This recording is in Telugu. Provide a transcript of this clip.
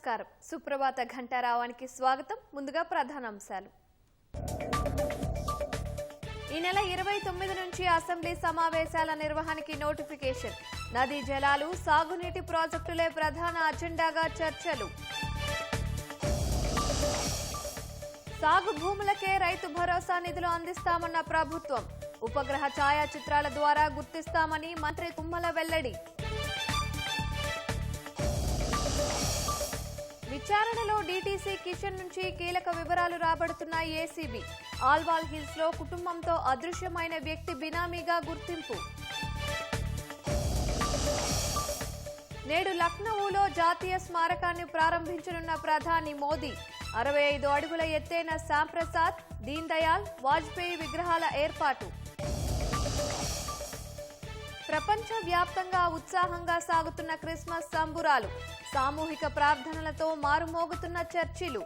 నమస్కారం. సుప్రభాత ఘంటారావానికి స్వాగతం. ముందుగా ప్రధానాంశాలు. ఈ నెల 29 నుంచి అసెంబ్లీ సమావేశాల నిర్వహణకి నోటిఫికేషన్. నదీ జలాలు, సాగునీటి ప్రాజెక్టులే ప్రధాన అజెండాగా చర్చలు. సాగు భూములకే రైతు భరోసా నిధులు అందిస్తామన్న ప్రభుత్వం. ఉపగ్రహ ఛాయాచిత్రాల ద్వారా గుర్తిస్తామని మంత్రి తుమ్మల వెల్లడి. విచారణలో డీటీసీ కిషన్ నుంచి కీలక వివరాలు రాబడుతున్న ఏసీబీ. ఆల్వాల్ హిల్స్ లో కుటుంబంతో అదృశ్యమైన వ్యక్తి బినామీగా గుర్తింపు. నేడు లక్నవూలో జాతీయ స్మారకాన్ని ప్రారంభించనున్న ప్రధాని మోదీ. 65 అడుగుల ఎత్తైన శ్యాంప్రసాద్, దీన్ దయాళ్, వాజ్పేయి విగ్రహాల ఏర్పాటు. ప్రపంచ వ్యాప్తంగా ఉత్సాహంగా సాగుతున్న క్రిస్మస్ సంబురాలు. సామూహిక ప్రార్థనలతో మారుమోగుతున్న చర్చిలు.